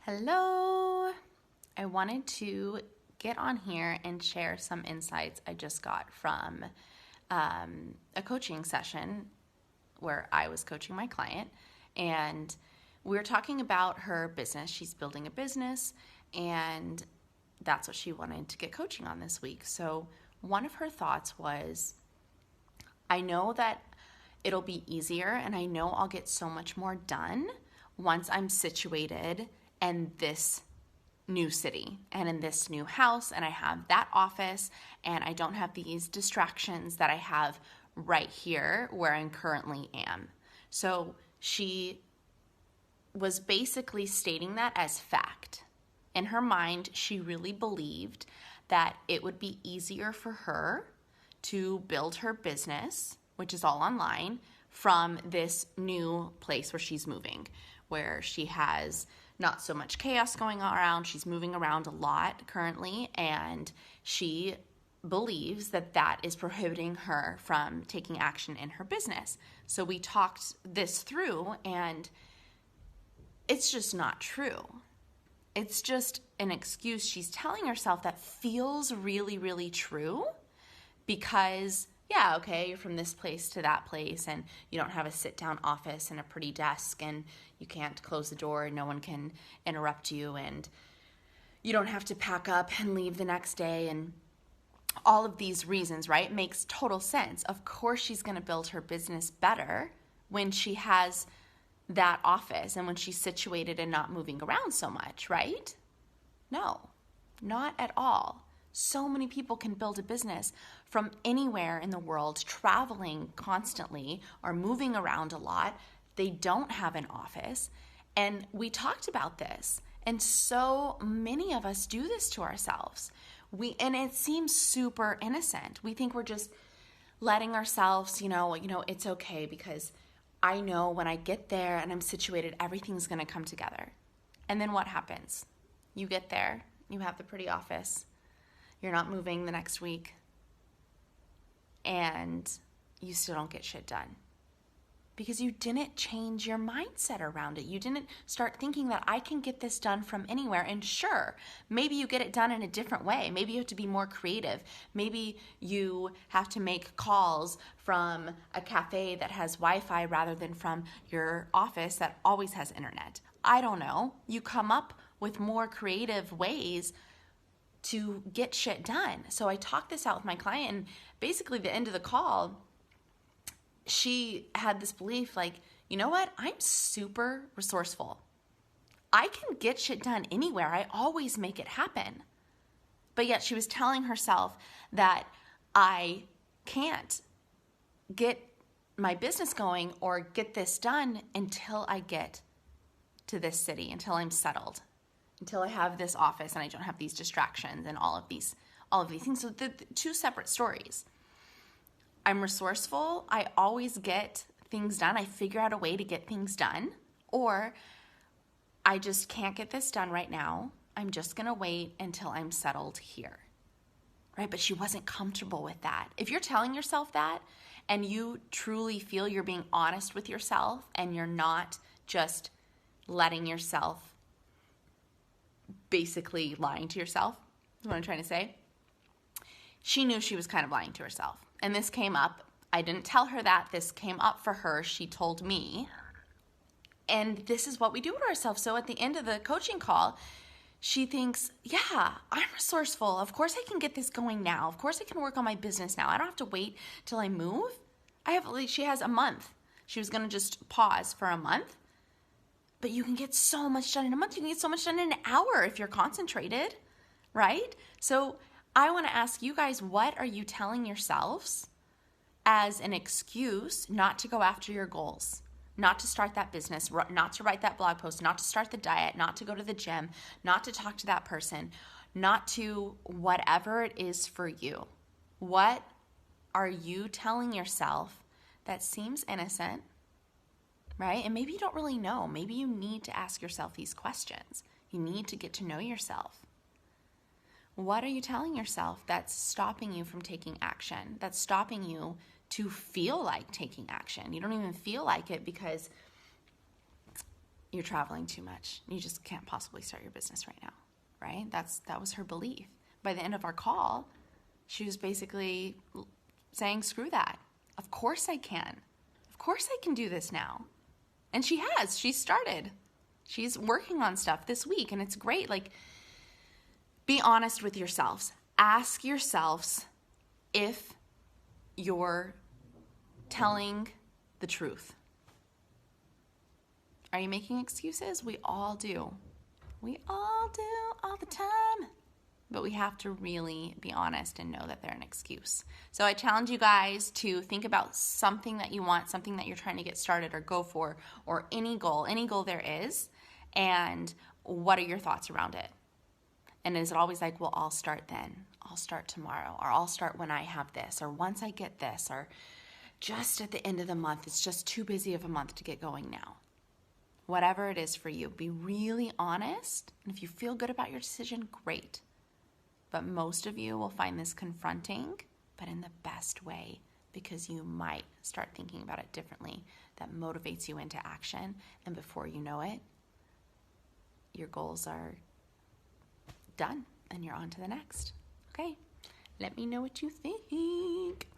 Hello. I wanted to get on here and share some insights I just got from a coaching session where I was coaching my client, and we were talking about her business. She's building a business, and that's what she wanted to get coaching on this week. So one of her thoughts was, I know that it'll be easier and I know I'll get so much more done once I'm situated in this new city and in this new house, and I have that office and I don't have these distractions that I have right here where I currently am. So she was basically stating that as fact. In her mind, she really believed that it would be easier for her to build her business, which is all online, from this new place where she's moving, where she has not so much chaos going around. She's moving around a lot currently, and she believes that that is prohibiting her from taking action in her business. So we talked this through, and it's just not true. It's just an excuse she's telling herself that feels really, really true because, yeah, okay, you're from this place to that place and you don't have a sit-down office and a pretty desk and you can't close the door and no one can interrupt you and you don't have to pack up and leave the next day and all of these reasons, right? Makes total sense. Of course she's going to build her business better when she has that office and when she's situated and not moving around so much, right? No, not at all. So many people can build a business from anywhere in the world, traveling constantly or moving around a lot. They don't have an office. And we talked about this. And so many of us do this to ourselves. And it seems super innocent. We think we're just letting ourselves, it's okay because I know when I get there and I'm situated, everything's going to come together. And then what happens? You get there, you have the pretty office, you're not moving the next week, and you still don't get shit done. Because you didn't change your mindset around it. You didn't start thinking that I can get this done from anywhere. And sure, maybe you get it done in a different way. Maybe you have to be more creative. Maybe you have to make calls from a cafe that has Wi-Fi rather than from your office that always has internet. I don't know. You come up with more creative ways to get shit done. So I talked this out with my client, and basically the end of the call, she had this belief like, you know what? I'm super resourceful. I can get shit done anywhere. I always make it happen. But yet she was telling herself that I can't get my business going or get this done until I get to this city, until I'm settled, until I have this office and I don't have these distractions and all of these things. So the two separate stories. I'm resourceful. I always get things done. I figure out a way to get things done. Or I just can't get this done right now. I'm just going to wait until I'm settled here. Right? But she wasn't comfortable with that. If you're telling yourself that and you truly feel you're being honest with yourself and you're not just letting yourself basically lying to yourself, is what I'm trying to say. She knew she was kind of lying to herself. And this came up. I didn't tell her that. This came up for her. She told me. And this is what we do to ourselves. So at the end of the coaching call, she thinks, yeah, I'm resourceful. Of course I can get this going now. Of course I can work on my business now. I don't have to wait till I move. She has a month. She was going to just pause for a month. But you can get so much done in a month. You can get so much done in an hour if you're concentrated, right? So I want to ask you guys, what are you telling yourselves as an excuse not to go after your goals, not to start that business, not to write that blog post, not to start the diet, not to go to the gym, not to talk to that person, not to whatever it is for you? What are you telling yourself that seems innocent, right? And maybe you don't really know. Maybe you need to ask yourself these questions. You need to get to know yourself. What are you telling yourself that's stopping you from taking action, that's stopping you to feel like taking action? You don't even feel like it because you're traveling too much. You just can't possibly start your business right now, right? That was her belief. By the end of our call, she was basically saying, screw that. Of course I can. Of course I can do this now. And she has. She's started. She's working on stuff this week, and it's great. Like, be honest with yourselves. Ask yourselves if you're telling the truth. Are you making excuses? We all do. We all do all the time. But we have to really be honest and know that they're an excuse. So I challenge you guys to think about something that you want, something that you're trying to get started or go for, or any goal there is, and what are your thoughts around it? And is it always like, well, I'll start then, I'll start tomorrow, or I'll start when I have this, or once I get this, or just at the end of the month, it's just too busy of a month to get going now. Whatever it is for you, be really honest. And if you feel good about your decision, great. But most of you will find this confronting, but in the best way, because you might start thinking about it differently. That motivates you into action. And before you know it, your goals are done and you're on to the next. Okay, let me know what you think.